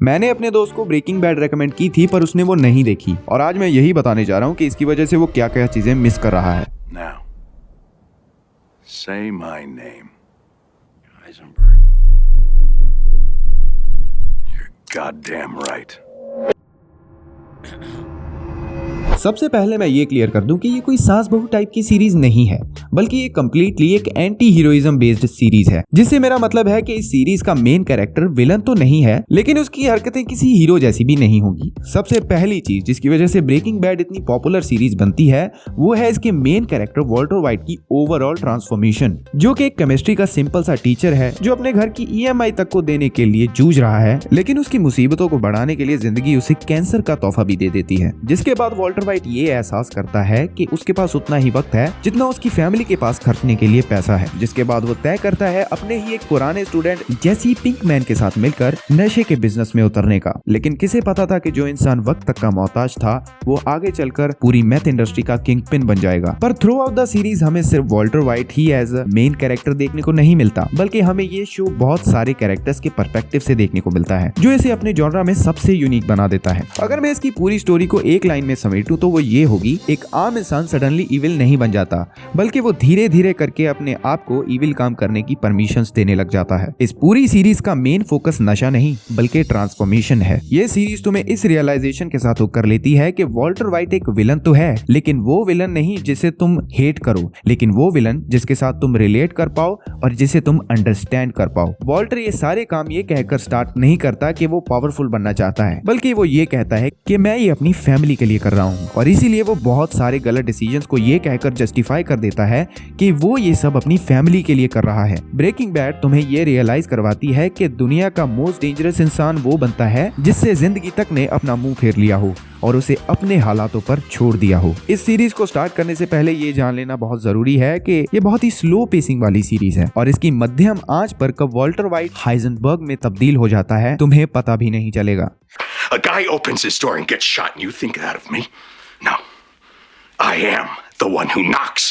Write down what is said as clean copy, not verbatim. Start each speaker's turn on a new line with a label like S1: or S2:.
S1: मैंने अपने दोस्त को ब्रेकिंग बैड रेकमेंड की थी पर उसने वो नहीं देखी और आज मैं यही बताने जा रहा हूँ कि इसकी वजह से वो क्या क्या चीजें मिस कर रहा है।
S2: Now, say my name. Heisenberg. You're goddamn right.
S1: सबसे पहले मैं ये क्लियर कर दूं कि ये कोई सास बहू टाइप की सीरीज नहीं है, बल्कि ये कम्प्लीटली एक एंटी हीरोइज्म बेस्ड सीरीज है। जिससे मेरा मतलब है कि इस सीरीज का मेन कैरेक्टर विलन तो नहीं है, लेकिन उसकी हरकतें किसी हीरो जैसी भी नहीं होगी। सबसे पहली चीज जिसकी वजह से ब्रेकिंग बैड इतनी पॉपुलर सीरीज बनती है वो है इसके मेन कैरेक्टर वॉल्टर वाइट की ओवरऑल ट्रांसफॉर्मेशन, जो कि एक केमिस्ट्री का सिंपल सा टीचर है जो अपने घर की EMI तक को देने के लिए जूझ रहा है, लेकिन उसकी मुसीबतों को बढ़ाने के लिए जिंदगी उसे कैंसर का तोहफा भी दे देती है। जिसके बाद वॉल्टर वाइट ये एहसास करता है कि उसके पास उतना ही वक्त है जितना उसकी फैमिली के पास खर्चने के लिए पैसा है। जिसके बाद वो तय करता है अपने ही एक पुराने स्टूडेंट जैसी पिंक मैन के साथ मिलकर नशे के बिजनेस में उतरने का। लेकिन किसे पता था कि जो इंसान वक्त तक का मोहताज था वो आगे चलकर पूरी मैथ इंडस्ट्री का किंग पिन बन जाएगा। पर थ्रू आउट द सीरीज हमें सिर्फ वॉल्टर वाइट ही एज अ मेन कैरेक्टर देखने को नहीं मिलता, बल्कि हमें ये शो बहुत सारे कैरेक्टर्स के पर्सपेक्टिव से देखने को मिलता है, जो इसे अपने जॉनरा में सबसे यूनिक बना देता है। अगर मैं इसकी पूरी स्टोरी को एक लाइन में समेटूं तो वो ये होगी, एक आम इंसान सडनली इविल नहीं बन जाता, बल्कि वो धीरे धीरे करके अपने आप को इविल काम करने की परमिशंस देने लग जाता है। इस पूरी सीरीज का मेन फोकस नशा नहीं बल्कि ट्रांसफॉर्मेशन है। ये सीरीज तुम्हें इस रियलाइजेशन के साथ होकर लेती है कि वॉल्टर वाइट एक विलन तो है, लेकिन वो विलन नहीं जिसे तुम हेट करो, लेकिन वो विलन जिसके साथ तुम रिलेट कर पाओ और जिसे तुम अंडरस्टैंड कर पाओ। वॉल्टर ये सारे काम ये कहकर स्टार्ट नहीं करता कि वो पावरफुल बनना चाहता है, बल्कि वो ये कहता है कि मैं ये अपनी फैमिली के लिए कर रहा हूँ, और इसीलिए वो बहुत सारे गलत डिसीजंस को ये कहकर जस्टिफाई कर देता है कि वो ये सब अपनी फैमिली के लिए कर रहा है। ब्रेकिंग बैड तुम्हें ये रियलाइज करवाती है कि दुनिया का मोस्ट डेंजरस इंसान वो बनता है जिससे जिंदगी तक ने अपना मुंह फेर लिया हो और उसे अपने हालातों पर छोड़ दिया हो। इस सीरीज को स्टार्ट करने से पहले ये जान लेना बहुत जरूरी है कि ये बहुत ही स्लो पेसिंग वाली सीरीज है और इसकी मध्यम आंच पर कब वॉल्टर वाइट हाइजेनबर्ग में तब्दील हो जाता है तुम्हें पता भी नहीं चलेगा।
S2: A guy opens his door and gets shot, and you think that of me? No. I am the one who knocks.